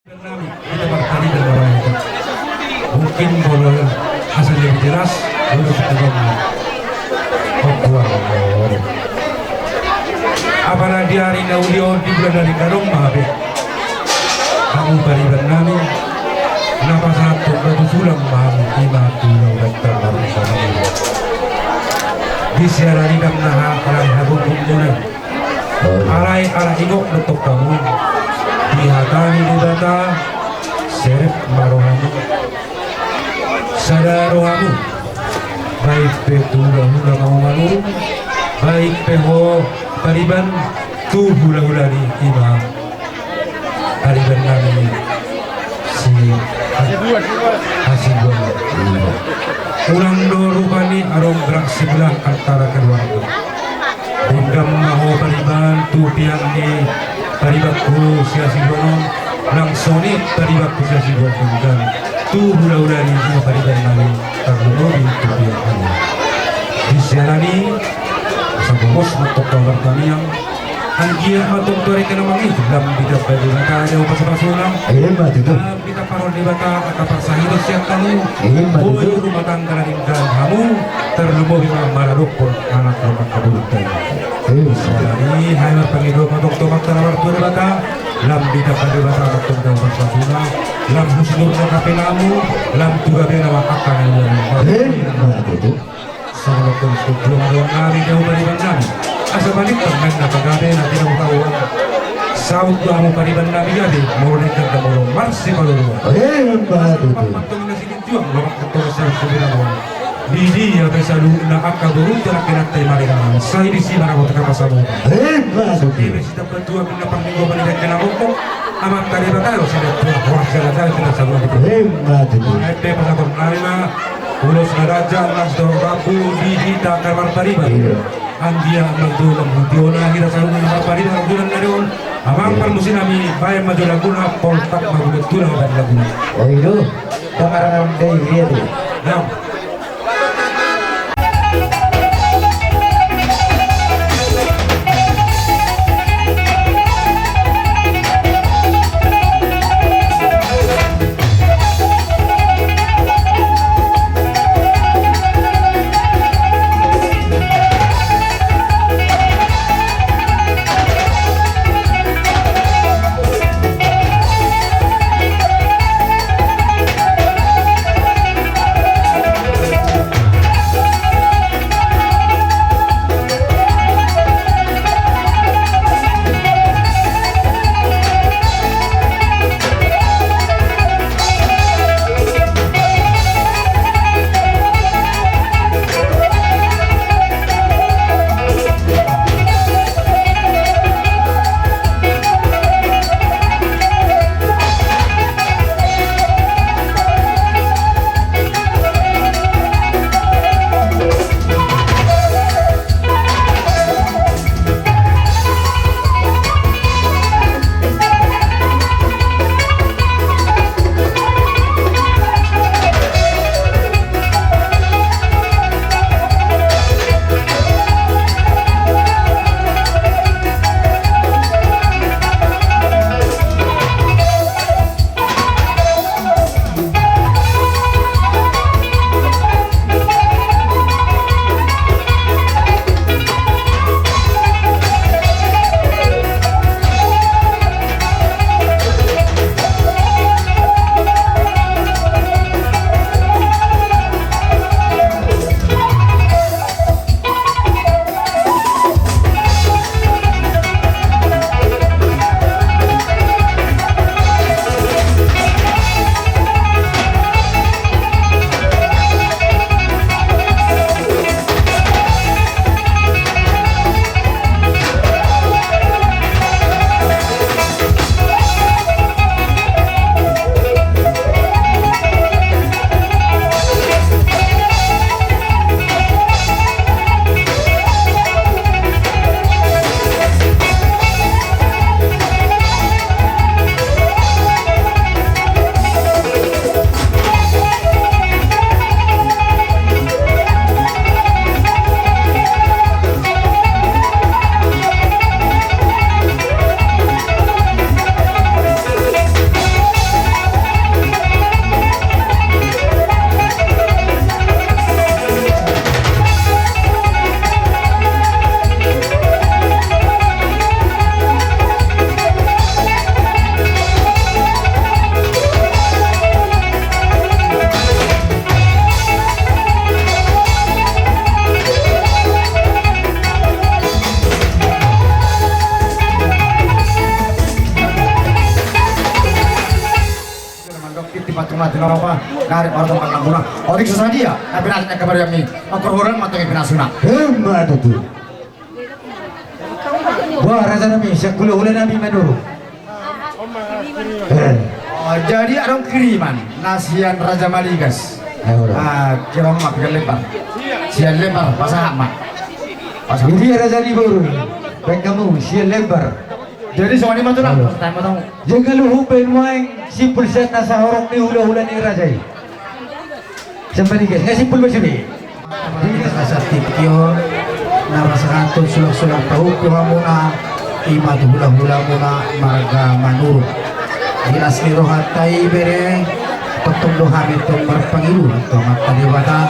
Kita bertani dan berlayar. Mungkin kalau hasil lebih jelas, lalu kita ngomong. Apalagi hari Naulio di bulan dari Karong Mahabe. Kamu beriban namin, kenapa satu batu sulam mahamu lima pulau datang dari sana. Di siaran idam naha alai habung kumpulan. Alai ala igok letok kamu. Dihatani di bata serep marohamu sadarohamu baik hula-hula mau malu baik peho pariban tu hula-hula di ima pariban kami si Hasibuan ulang do rupani arong gerak sebelah antara keluarga Bundam maho pariban tu piang di paribatku sia-sigonon langsoni paribatku sia-sigonon dan tu hula-hula ni semua paribat nami terlalu itu piang kami di sialani sabos untuk kawan kami yang anggia matung tuari kena mangi dalam bidang baju langkah ada pasal-pasulang kita parol di bata akapar sahido siang kamu boy rumah tangga dan kamu terlalu bima maradukun anak rumah kabulutan soalani hai pangido matung tomak tarawar tuari bata lam bidang baju bata matung daun pasal-pasulang lam husnur na kapinamu lam tugabe na makakan yang Salamat sebelum doang kami jauh pariban kami asa balik pernah na pagabe na tidak tahu saud kamu pariban kami jadi mau dekat ke mau marsi maluluan patong na sikit juang lamak ketua saya sebenarnya Didi ya bisa lu na akaburu jarak kena temari kamu saya di sini mana mau terkapa sabu Didi kita berdua pindah panggigo balik kena hukum amat tadi batalo sudah orang jalan kena sabu Ete pasakon narima Ulos naraja nasdor rabu di kita kamar pariban Andia mendulang hutiona kita selalu kamar pariban Mendulang narion Amang permusin kami Bayan maju laguna Poltak magulat tulang dan laguna Oh itu Tangaran dari dia tuh Nah tengah tengah apa narik orang tempat lambuna odik sesadia tapi nasibnya kabar yang ini makrohoran matangin pinasuna Hebat itu. Wah, rasa nami siap kulo ulah nami manuru. jadi ada kiriman nasian Raja Maligas kira mak lebar sian lebar pasah mak Ini rasa di baru. Baik kamu siap lebar. jadi soalnya mah tuh lah pertama tahu Jangan lu hupen main simpul set nasa orang ni ulah ni raja. Sampai ni guys, simpul macam ni. Rasa tipio nama seratus sulak-sulak tahu kuhamuna ima tu hula-hula muna marga manur di asli rohatai bere potong doha itu berpangilu atau mata dewata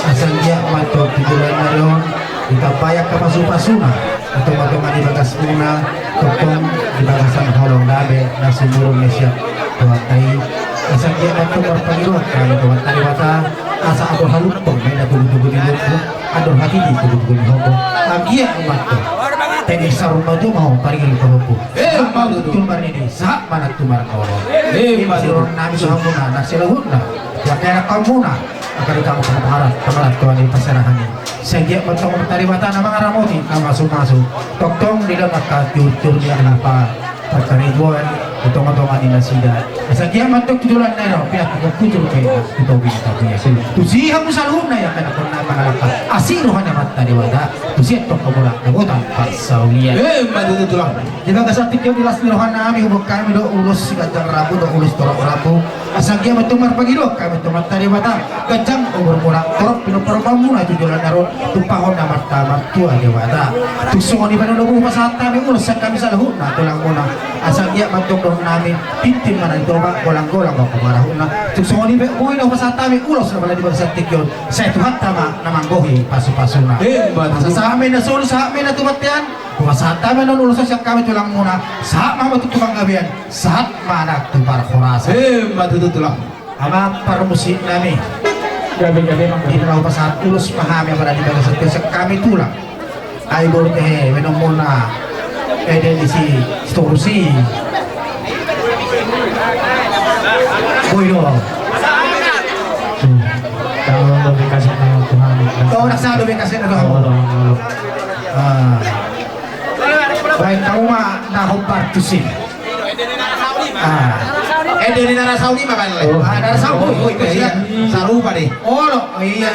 asal dia mato tujuan naron kita payak ke pasu-pasuna atau mato mani bagas muna potong di bagasan holong dabe nasi murung nesya rohatai asal dia mato berpangilu kalau mata dewata asa atur halupong may natuloy-tuloy ni Lutpo atur hati di tuloy-tuloy ni Hopo agia umato tenis sarunga itu mau parigil ka Hopo mau tumbar ini sa mana tumbar ka Hopo siron namin sa Hopo na nasilahun na ya kaya kamu na akan kamu kemarah kemalat tuan di pasarahan ini sehingga matong matariwata na mga ramoni na masuk-masuk toktong nila nakatiur-tur niya apa pagkaribuan utong-utongan nila sila sa kaya matok tudulan na ito pinakikaputol kayo ito binita sila tusihang mo sa loob na yan kanakon na mga lakas asiruhan na matariwata tusihang itong kamula nagutan pasaulian matutulang di ba kasatik yung ilas niluhan na kami hubog kami do ulos sigadang rabo do ulos torok rabo asang kaya matumar pagilo kami itong matariwata gajang umur muna torok pinuparupang muna tudulan na ron tupahon na marta-martua diwata tusungon iba na lubuh masahat kami ulos sa kami sa lahun na tulang muna asang kaya matungdong namin tintin man ito ba golang-golang ba kumarahon na tusungon iba uwi na masahat kami ulos na pala di ba sa tikyon sa ituhat tama na manggohi paso-paso na sa amin na solo sa amin na tumatyan kumasahat kami nun ulos sa kami tulang muna sa mga matutubang gabihan sa manak ito para kurasa matutulang ama parmusik namin gabi-gabi hindi na pa sa ulos mahami para di ba sa kami tulang ay borte menon muna pwede di si Storsi Boyo Kalau lebih kasih nama Tuhan. kau nak sa lebih kasih na kamu baik kamu mah nahubar tusin dari nara Saudi mah kan nara Saudi iya sarupa deh oh iya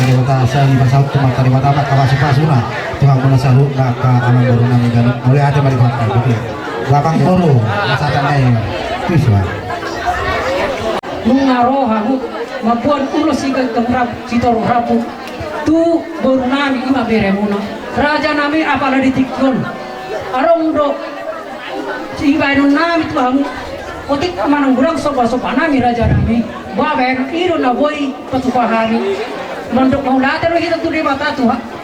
Kalibata sa libasaw tumat kalibata mak kamasupasuna Tuhan muna sa hukna ka amang baru nami ganun mulai ate malibata gitu lapang toro masatan na yun tuiswa nung naroha ho mabuan ulo sigang kamrap sitoro rapu tu baru nami ima bere muna raja nami apala ditikon arong do si ibainun nami tuhan otik manang bulang sopa nami raja nami baben iro na boy patupahani mandok mau latar kita tu di mata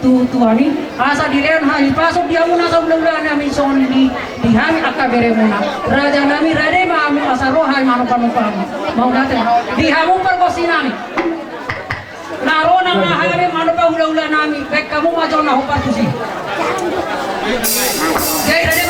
tuhani asa dileon hari pasok dia muna sa ulang nami son di hami akabere muna raja nami rade mamu asa rohai manu panupamu mau latar di hamu perkosi nami naro na mahari manu pa ula nami baik kamu majo na hupar tusi jai rade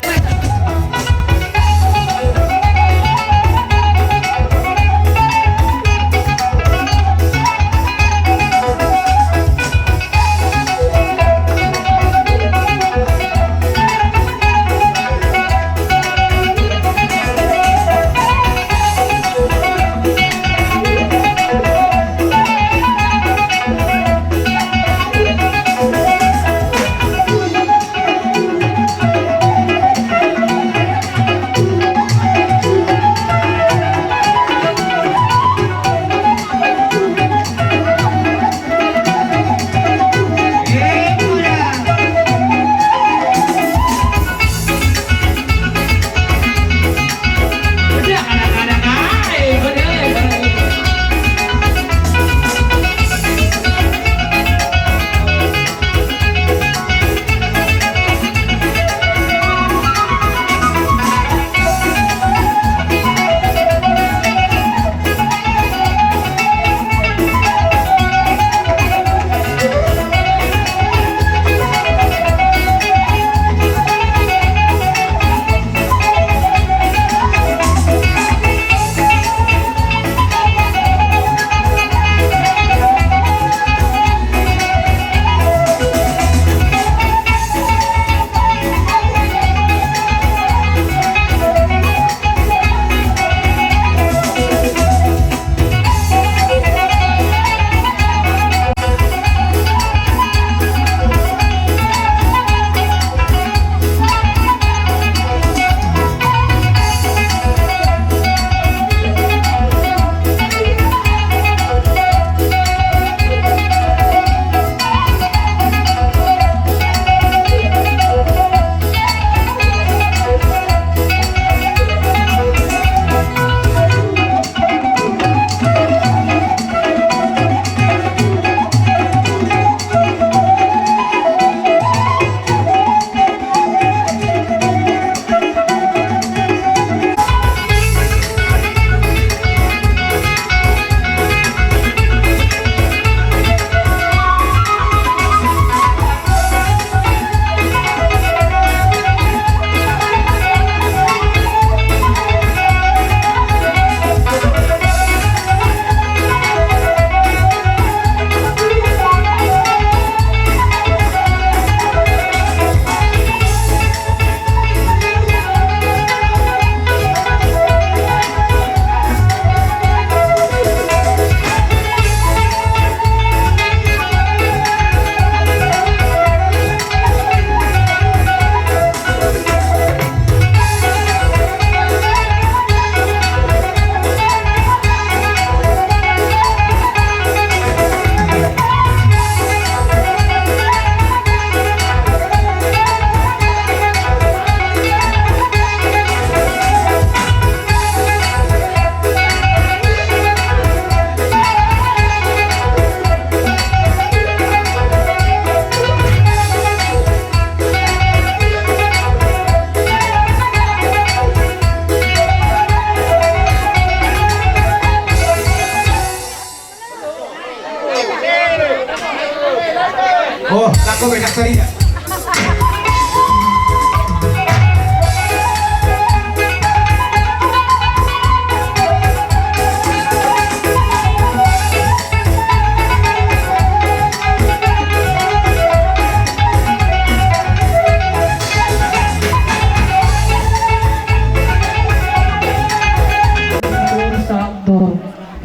Oh, aku benak tadi ya.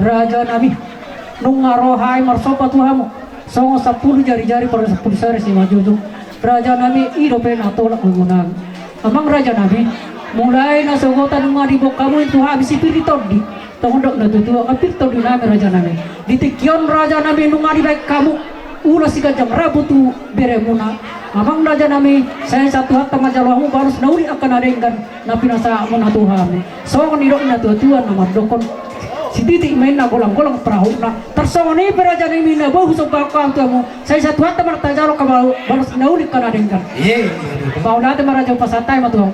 Raja Nabi nung ngarohay marsopa tuhamu songo 10 jari-jari pada 10 sari si majuju raja nami idope na tolak gugunang amang raja nami mulai na sogotan mga dibok kamu itu habis ipiriton di tongdok na tutua kapirton di nami raja nami ditikyon raja nami nung di baik kamu ulas si kajang rabu tu beremuna amang raja nami saya satu hatta majalahu baru nauli akan adengkan na pinasa mo na tuhami so nidok na tutuan na madokon si titik main na golang-golang perahu na tersongo ni raja nami na bahu so bakang tuamu saya satu hatta martajalo kabalu baru nauli akan adengkan Iya. bau dati marajaw pasatay matuang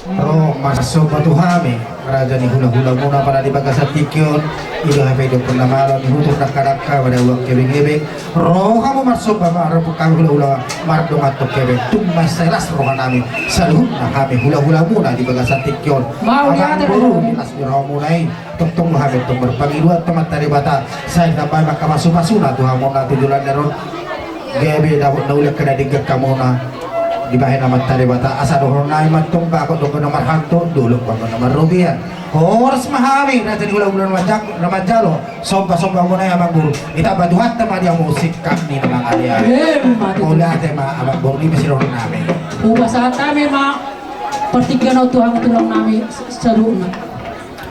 Oh, masuk patuhami raja ni hula-hula muna para di Bagasatikyon ilo hape do pun namalo ni hutuk nakadaka pada uang kebeng-kebeng roh kamu masuk ba maro kang hula-hula mardo matok kebeng tumas selas roh nami saluh na kami hula-hula muna di Bagasatikyon Mau lihat buru di asmi roh munai tung hape tung berpangiluan teman dari bata saya dapat maka masuk-masuna tuh hamona tujulan neron gebe dapat naulik kena digak kamona di bahay naman tali bata asa doon na matong bako doon nomor hanto dulok pa nomor rubian oras mahami na tadi ulang-ulang namajalo sompa-sompa mo na yung amang guru itabaduhat naman yung musik kami naman kanya mula ate amang guru di masiro namin ubasa kami ma pertigaan na tuhang tulang namin sa luna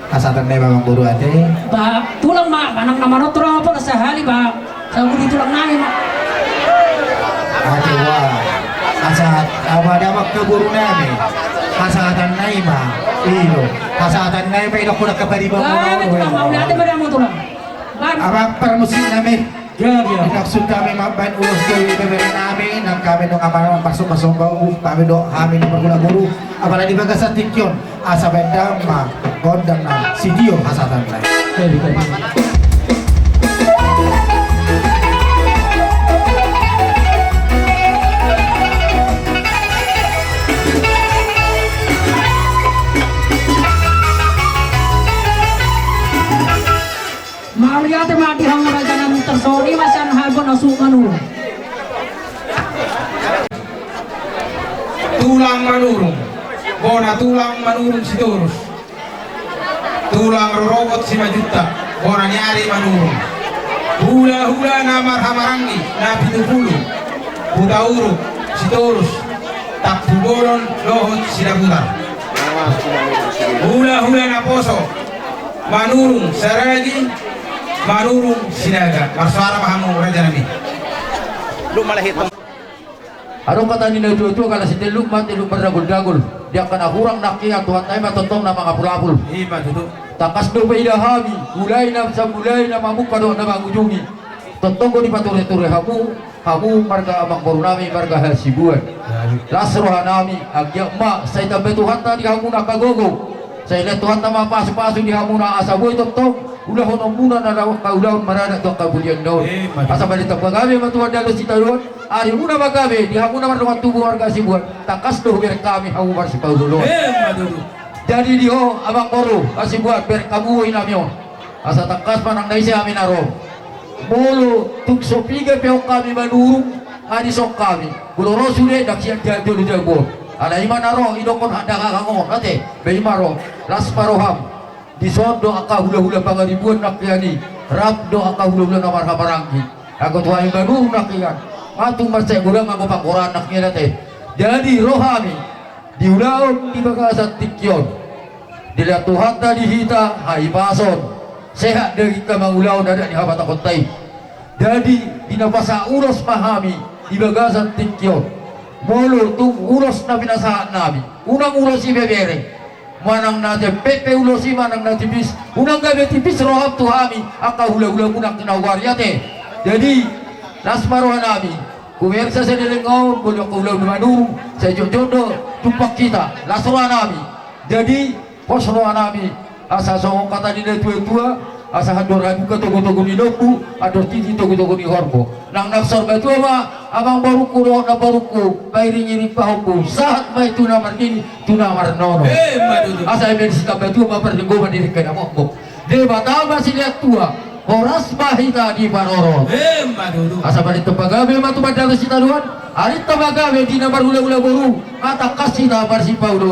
asatan na yung amang guru ate ba tulang ma manang naman tulang po sa hali ba sa huli tulang namin ma ate wah asat dapat keburu namin asatan na ima ilo asatan na ima ilo kunak kabariba mo Gaya tulang mau lihat ba mo tulang abang permusik namin ya ya Inaksud kami mabain ulos dari bebek namin ang kami nung amaran pasok-pasok bau kami do kami nung berguna-guru apalagi di Bagasatikyon asa bendang ma gondang na si Dio hasatan na mau lihat ma di hang raja namin tersori masan habon asukan ulo tulang manurung bona tulang manurung si Torus tulang rorobot si Majuta bona nyari manurung hula-hula na marhamarangi na pinupulu putauruk si Torus tak pugoron lohot si Dabutar hula-hula na poso manurung saragi manurung sinaga marsara mahamu raja nami Anong kata ni Najutu kalau si teluk mati lu berdagul-dagul dia akan kurang nakian Tuhan tayo matontong na mga pulapul iba tutu takas do paidahami mulai na sa mulai na mamuk pado na mangujungi tontong ko di pature-ture hamu marga amang borunami marga hasibuan lasroha nami agya ma sa itabe Tuhan ta di hamu nakagogo sa ila Tuhan ta mapaso-paso di hamu na asaboy tontong ulahon ang muna na lawak ka ulahon marana to kabulian daw asa balita pagabi matuan dalo si talon ari muna magabi di hamu na marungan tubuh marga hasibuan takas do ber kami hamu mar si Paulo jadi dio abang koru kasih buat ber kabuin namyo asa takas panang naisi amin aro mulu tuk sopiga peok kami manurung adi sok kami kuloro sude dak siang jadul jago ada iman aro idokon ada kakangon ate be imaro las paroham di sodo aka hula-hula pangaribuan nakyani rap do aka hula-hula namar kaparangi aku tuai manurung nakyan atung masay gurang ako pakoran nakyan ate jadi rohami di ulaon di Bagasatikyon dilihat Tuhan tadi hita hai pason sehat dari kamangulaon ada di habat akontay jadi dinapasa uros pahami di Bagasatikyon mulu tung uros na pinasahan namin unang uros si bebere manang natin pepe ulos si manang natin bis unang gabi tipis rohab tuhami aka hula-hula munang kinawaryate jadi nasmarohan namin kuwersa sa nilingaw bulok ulaw namanung sa jojodo tupak kita lasrohan namin jadi posrohan namin asa songong kata nila tua-tua asa handoran buka togo-togo ni lopu ador titi togo-togo ni horbo nang naksorga tua ma amang baruku roh na baruku pairing-iring pahuku saat may tunamar ini tunamar nono asa imen si kabatua ma perlinggo mandiri ka na mokbok de batama si liat tua horas bahita di paroro asa balito pagabe matu badalo si taluan alita pagabe di namar hula-hula boru mata kasih namar si Paulo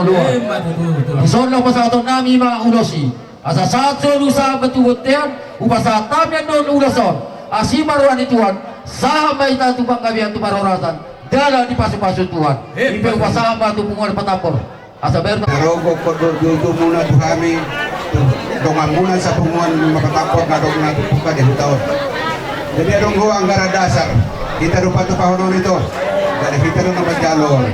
isonlo ko sa aton nami mga ulosi asa saat lusa betubutean upasa tamyan non ulason asimaruan ituan sampai tatu bang kami antu paroratan jalan di pasu-pasu Tuhan ibu pasama tu punguan patapor asa bayar Narogo ko do muna to kami dongan muna sa punguan makatapot na dog na tupuka di hutaon. Jadi adong ho ang dasar kita do pato pahonon ito. Jadi kita do naman jalon.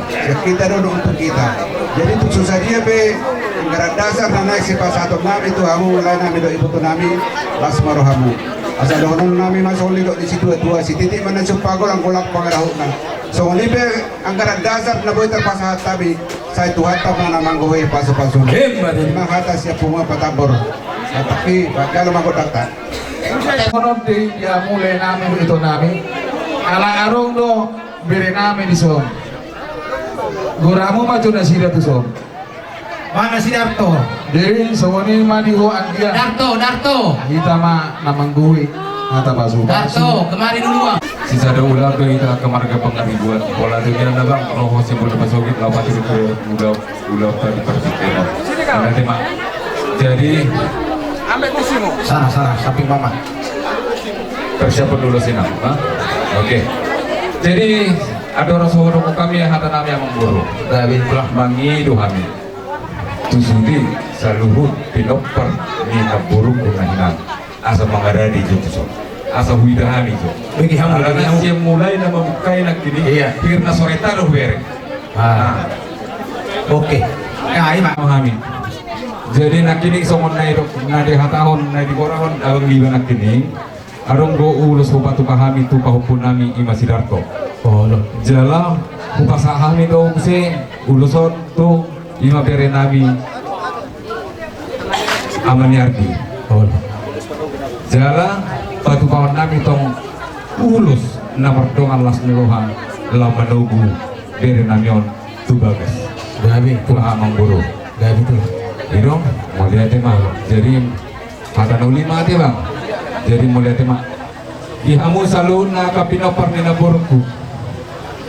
Kita do untuk kita. Jadi tu susah dia be ang dasar na naik si pasato namin ito hamu wala namin do ibuto namin las marohamu. Asa donon namin masuli do di situ tua si titi man sumpagol ang kulak pangarahon na. So libe ang dasar na boy terpasahat tabi sa Tuhan na namanggoy paso-paso. Jadi mahata siya punga patabor. Tapi kalau magodata. Konon di ya mulai namin ito namin. Ala arong do bere namin iso. Guramu maju na sila to so. Mana si Darto? Jadi sewani maniho ang dia. Darto Kita ma namanggoy. Mata pasu. kemari dulu Sisa ada ulah ke kita ke marga pengaribuan pola dunia nabang roho sebut pasogit lawat itu ulah tadi persikap ada tema jadi Sana samping mama. persiapan dulu sih nak oke jadi ada rasul kami yang hata nami yang memburu dari telah mangi duhami tusudi saluhut pinopper mina buruk kunahinan asa mangaradi jutuso asa huidahan itu. Bagi hamu, bagi hamu. Yang mulai nama bukai nak kini. Iya. Pirna soreta doh bere. Oke. Ya, ima. Memahami. Jadi nak kini somon nai dok nade hatahon nai di korahon abang liba nak kini. Arong go ulus hupatu pahami tu pahupun nami ima sidarto. Oh, loh. Jala hupasahami do se uluson tu ima bere nami amaniardi. Oh, loh. Jala batu kawan nami tong ulus namar dongan las melohan lama nogu bere namion tu bagas Gabi, pulah amang buru gabi tuh. idong mau lihat mah jadi kata nulima bang jadi mau lihat mah ihamu salun na kapinopar nina burku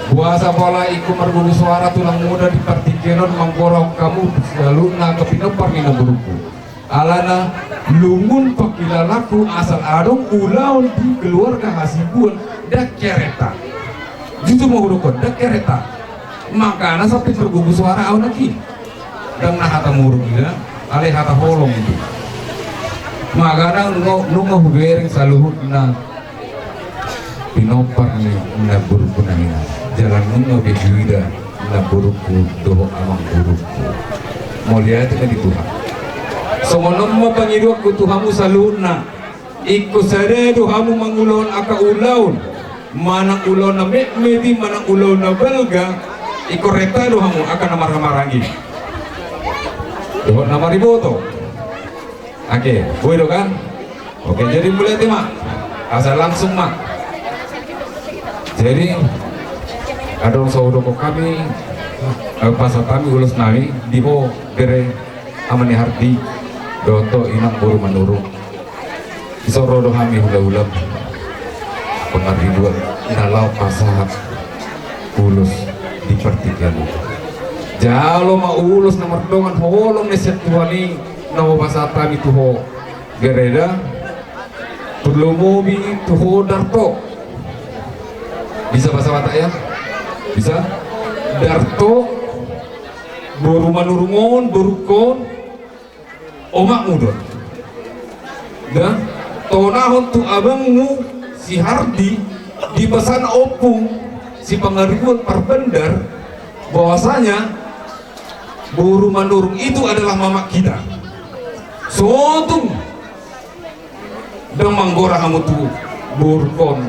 puasa pola iku mergulu suara tulang muda di partikenon mangkorong kamu salun na kapinopar nina burku alana lungun pakilalaku asal adong ulaun di keluarga Hasibuan dak kereta justru mau hurukon dak kereta makanya sampai tergugu suara awan lagi dan nah hata murug ya alih hata holong itu makanya nunggu bereng saluhut na pinopar na buruk na hina jalan nunggu bejuida na burukku doho amang burukku mau lihat itu di Tuhan semono mo pangidok ko tuhamu saluna iko sare duhamu mangulon aka ulaun manang ulon na medi manang ulon na belga iko reta duhamu akan namar-namarangi doh namariboto oke boleh do kan oke jadi mulai tema asal langsung mak jadi ada saudara kami pasal kami ulus nami diho bere amani hardi Doto inang buru menurun isoro dohami hula-ulam pengaribuan nalau pasahat ulus di pertigaan jalo ma ulus nomor dongan holong neset tuani nama pasahat kami tuho gereda perlu mobi tuho darto bisa bahasa Batak ya bisa darto buru manurungon burukon omak mudon dan tonahon tu abangmu si Hardi di pesan opung si pengaribuan perbendar bahwasanya buru manurung itu adalah mama kita sotung dan manggora kamu tu burkon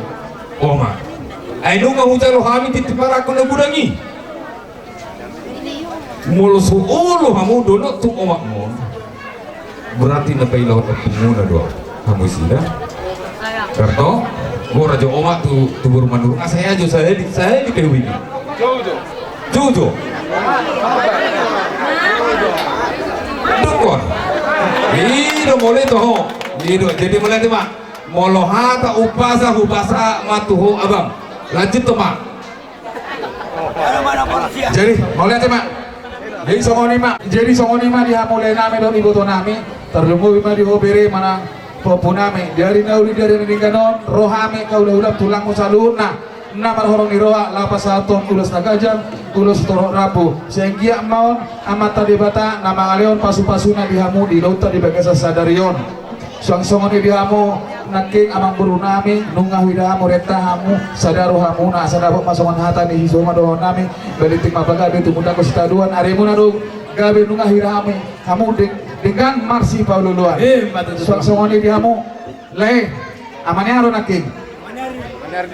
omak ainu ngahujalo kami titipara kuna budangi mulu suolo kamu donok tu omakmu berarti napai lawan pengguna doa kamu sida karto gua raja omak tu buru manurung saya di PW ini Jojo Dukon Ido mulai toh Ido jadi mulai tuh mak molohata upasa hubasa matuho abang lanjut tuh mak Jadi mulai tuh mak. Jadi songoni mak dia mulai nami do ibu to nami terlumbu bima di hobere mana popo nami dari nauli dari ningganon rohame kau udah tulang usaluna nama horong ni roa lapas aton ulos nagajang ulos torok rapu sehingga maun amata dibata nama aleon pasu-pasuna dihamu di lautan di bagasa sadarion suang-suangon di dihamu naking amang buru nami nungah widahamu reta hamu sadaru hamuna sadabok masongan hata ni hisoma dohon nami balitik mapagabi tumuda ko sitaduan arimu narug gabi nungah wirahami hamu dengan marsi paululuan suang-suangon di dihamu leh amanyaro naking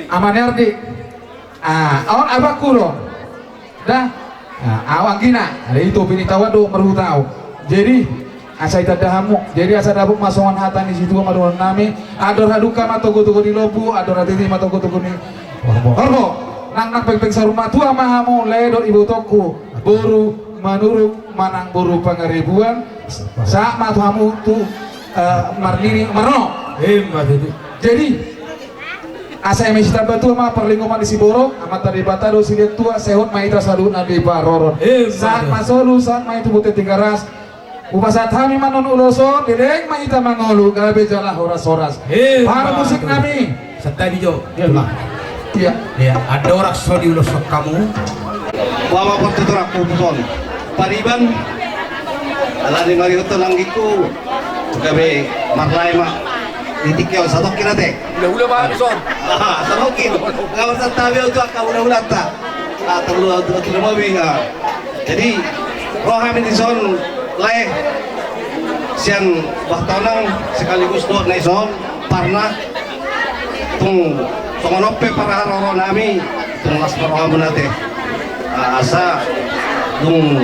Amanardi awak abakulo dah awak gina ada itu pinitawa do merhutau jadi asai tadahamu jadi asa dabuk masongan hatan di situ maduan nami ador haduka matogo-togo di lobu ador hatiti matogo-togo ni horbo nang pek-pek saruma tua mahamu ledor ibu toko buru manuruk manang buru pangaribuan saat matuhamu tu marnini marno jadi asa emisi tabatu ma perlingkungan di Siboro amat tadi batado sidet tua sehut maitra saluna di Baroron saat masolu saat maitu bute tigaras upasat hami manon uloso direng maita mangolu gabe jalah horas-horas para musik nami Tadi Jo, iya ya ada orang so di ulosok kamu. Bawa pertutur aku betul. Pariban ala di ngari uto langgiku gabe marlay ma ditikyo sadokin nate. Ulah ba son? Sadokin. Ngawas sa tabi uto ka ulah ta. Terlalu mawi ha. Jadi roh kami di son lay sian bahtanang sekaligus doa na son parna tung songonope para roro nami tung las parohamu nate. Asa tung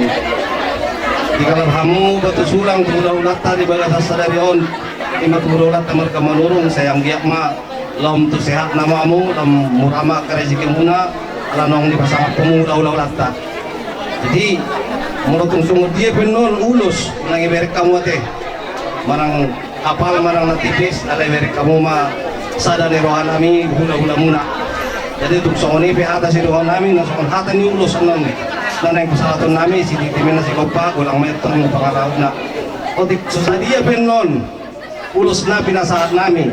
di kalam hamu batu sulang ulah-ulata di bagasa sadarion imat ulah tamar kamanurung sayang giak ma lom tu sehat namamu lam murama kerezeki muna lanong di pasangan pemuda ulah-ulata jadi menurut sungguh dia benon ulus nang iberek kamu teh marang apal marang natipis ala iberek kamu ma sadane rohan nami hula-hula muna jadi untuk songoni pihata si rohan nami nasokon hata ni ulus anon ni nanay pasalaton nami si titimin na si kopa ulang metong ng pangaraw na o di susadia benon ulus na pinasahat nami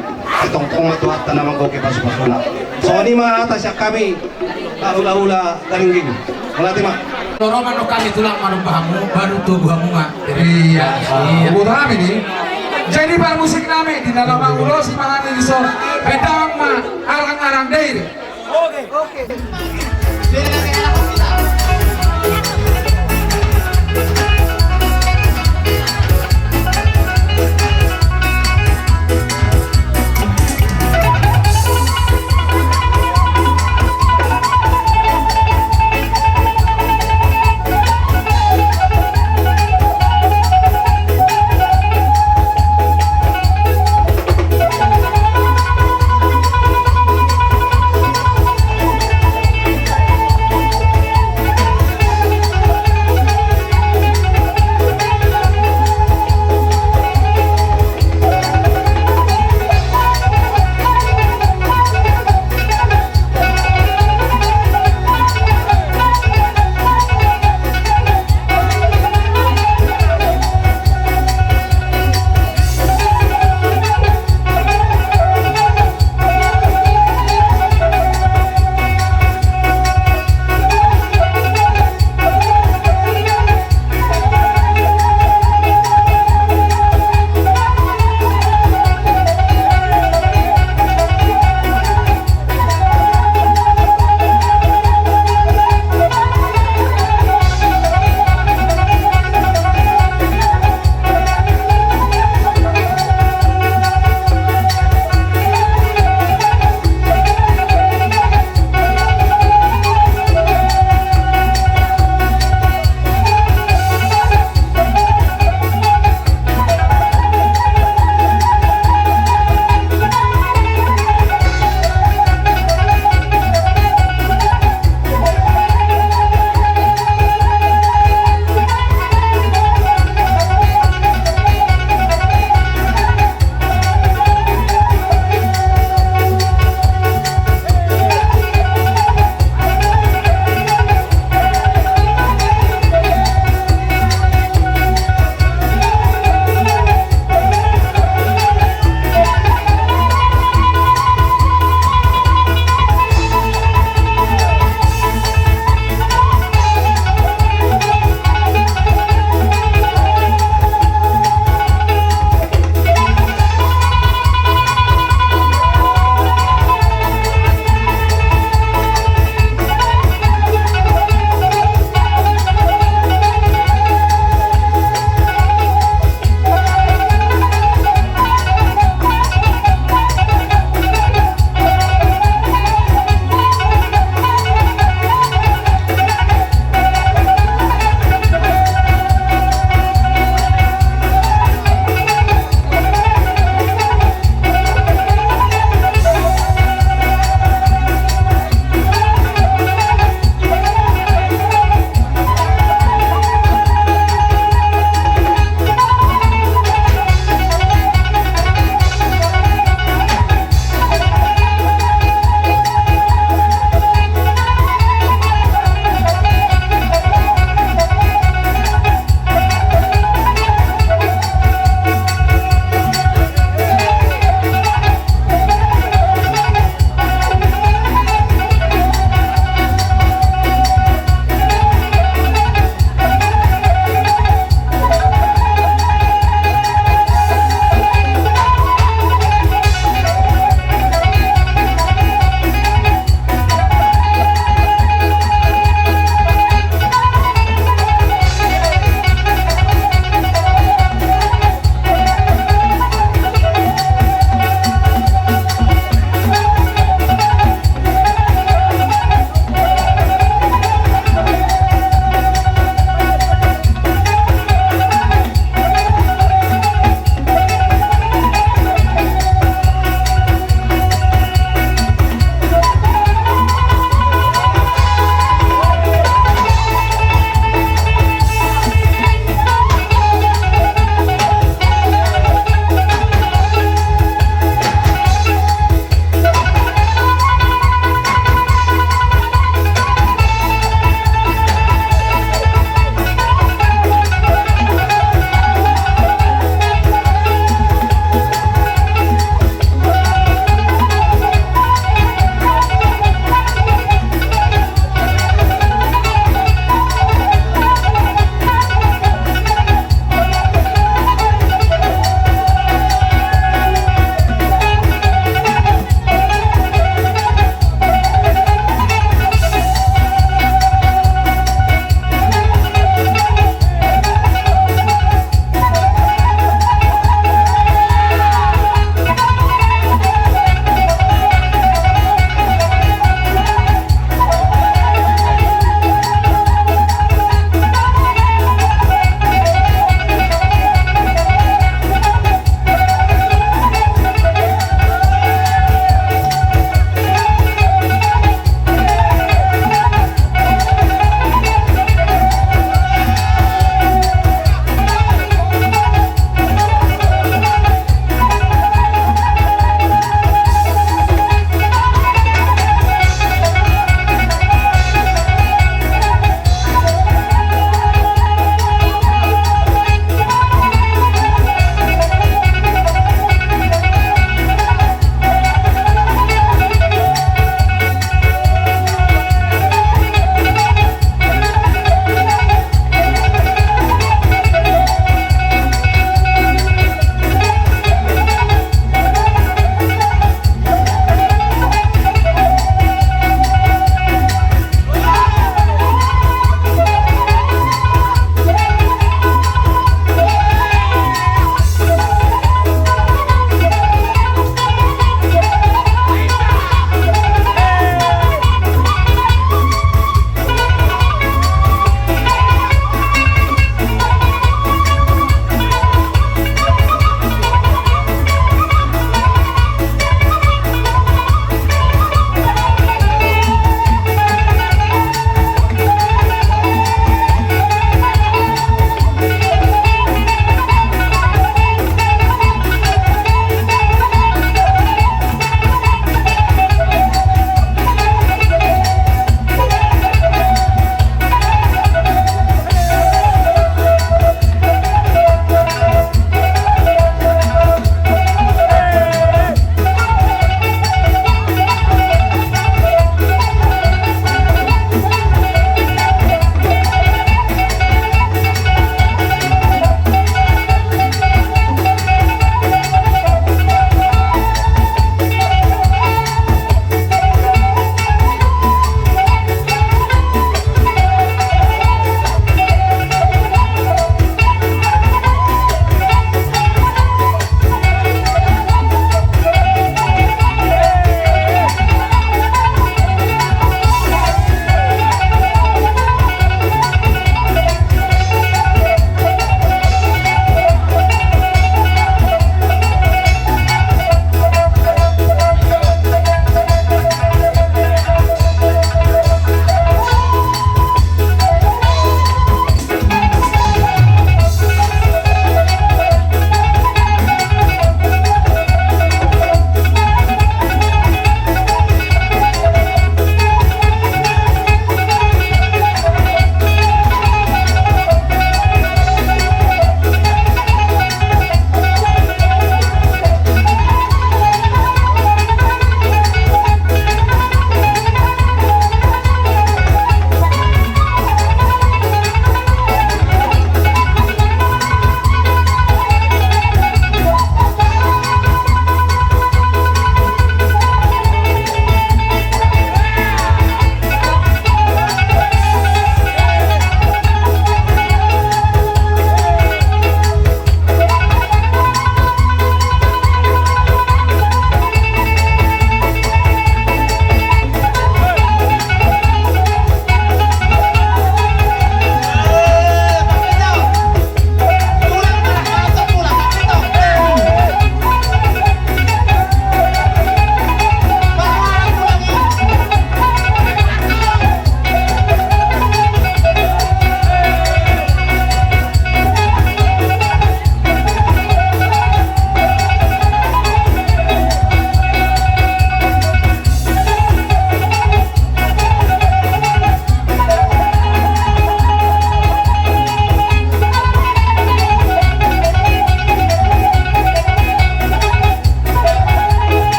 itong matuhat na naman ko kipasu-pasuna songoni mahata siya kami hula-hula garingging malati ma Doroman no kami tulang manumpahamu baru tubuhamu nga. iya buta kami nih jadi para musik nami di dalam ulo si mangani di son pedang ma arang-arang dair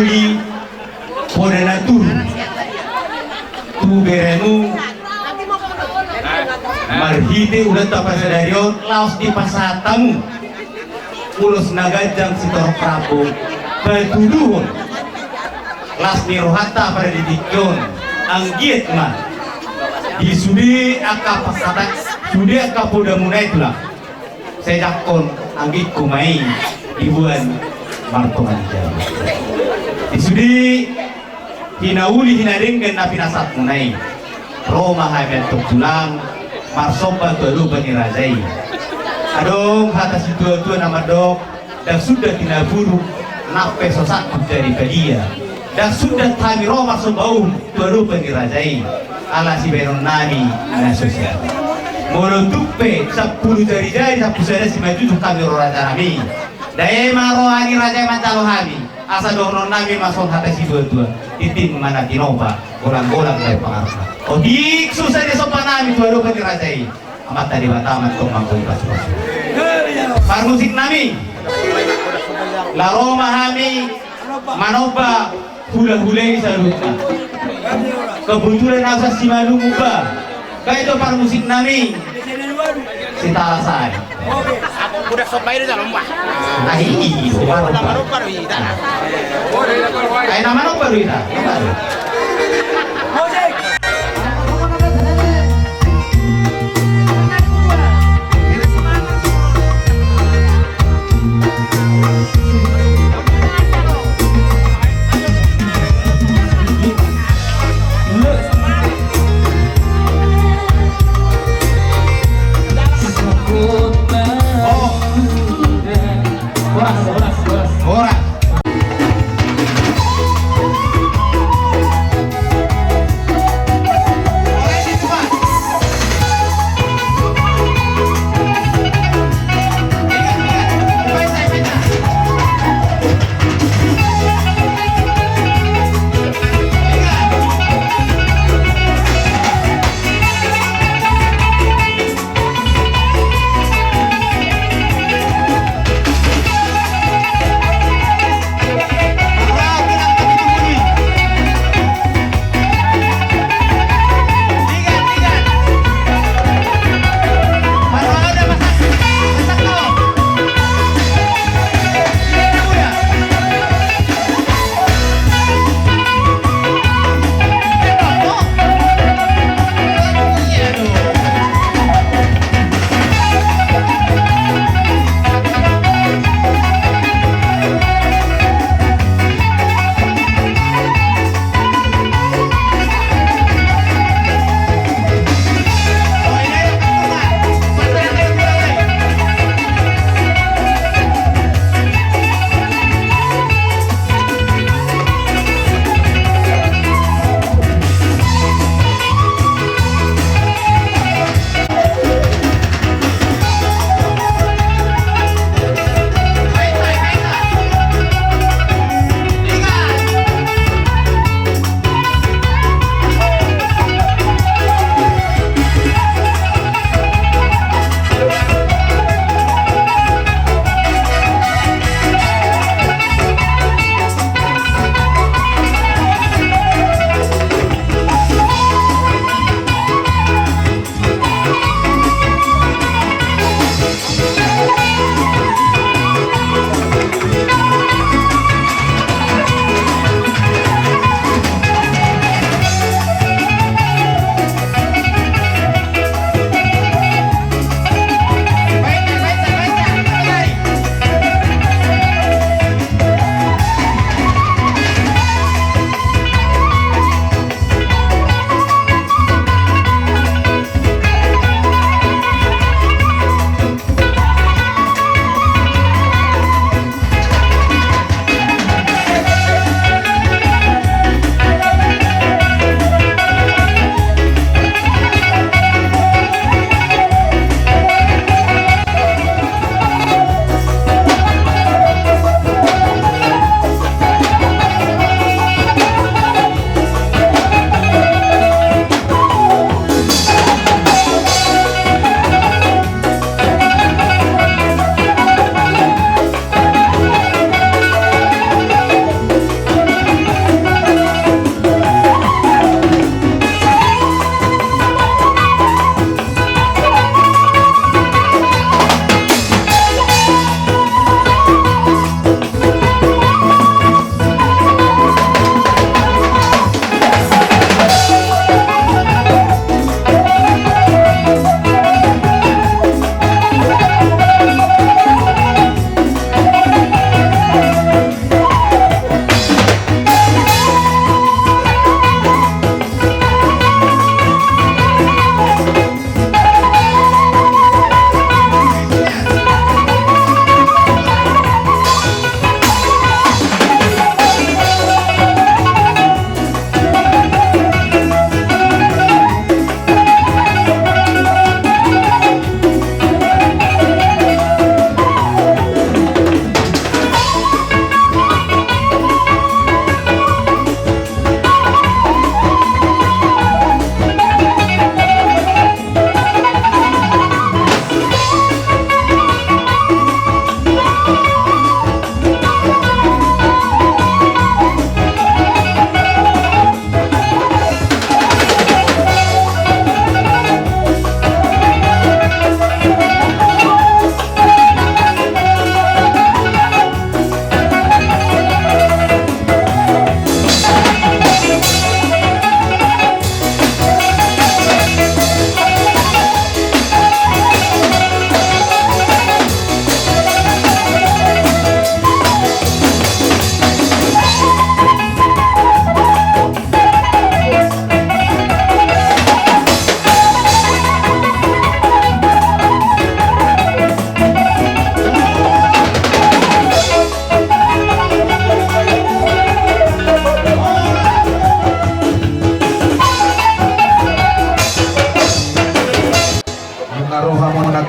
oli pada natur tu beremu marhite udah tapas sadarion laos di pasatamu ulus nagajang sitor prabu betuduhun las nirohata pada didikyon ang giet man di sudi aka pasatak sudi aka poda munay tulang saya jakon anggit kumai ibuan martongan jauh di sudi hinauli hinadenggan na pinasat munay Roma hai bentuk tulang marsoba tualu bani razai adong hata situ nama dok dan sudah tinaburu nape sosak dari kadia dan sudah kami Roma sobaum tualu bani razai ala si benon nami ala sosial molo tupe 10 jari 10 sada si maju kami raja nami daya maro ani raja mantalo hami asa donon nami masuk hata si dua titin mana tinoba golang-golang dari pengaruh oh dik susah di sopan nami tualu bani razai amat tadi bataman kau mampu pas-pas par musik nami la Roma hami manoba hula-hulai salutna kebetulan asa si malu muka kayak itu par musik nami si talasai udah sopai itu jangan mbah nah ini nama baru kita kayak nama baru kita Ora.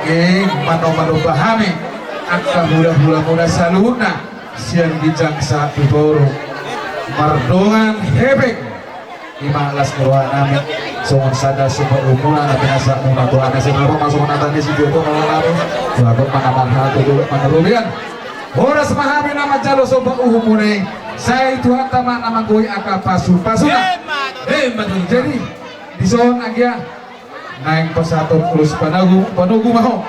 ing mano-mano bahami angka hula-hula muda saluna siang bijang sa iboro mardongan hebeng imalas ngeruhan nami songon sada super umuna na pinasa muna to ana sa mga masongon natani si Joko nalalabi lagot manaman hatu dulu manarubian oras mahami na majalo soba uhumunay saya Tuhan tama na magoy aka pasu-pasuna jadi di son agya naing pasaton ulus panugu maho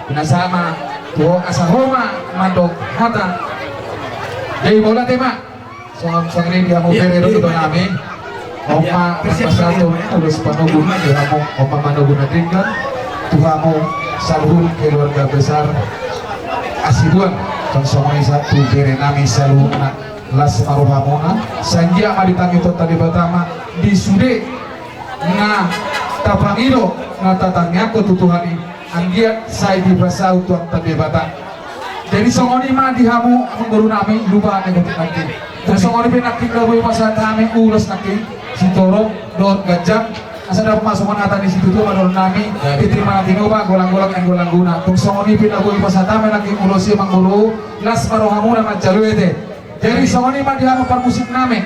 pinasama tuho asahoma mandok hata jadi bola tema song ini dia mau perero itu nami oma pasaton ulus panugu dia mau oma manugu natinggan tuhamo saluhur keluarga besar asibuan song satu kere nami saluhur las maruhamona sanjia maditangi to tadi batama di sude na tapangido na tatangnya ko tutuhani anggia sai di basau tuang tadi batang jadi songoni ma dihamu ang guru nami lupa negatif nanti dan songoni pinakik laboy masa kami ulos nanti si toro don gajang asa dapat masukan ata di situ tuh madon nami diterima nanti ngoba golang-golang yang golang guna tung songoni pinaboy masa kami lagi ulosi mang guru las maruhamona majaluete jadi songoni mah dihamu musik nami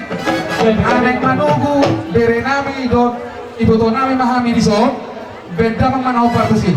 anek manugu bere nami don ibu to nami mahami di son beda mang manau partusi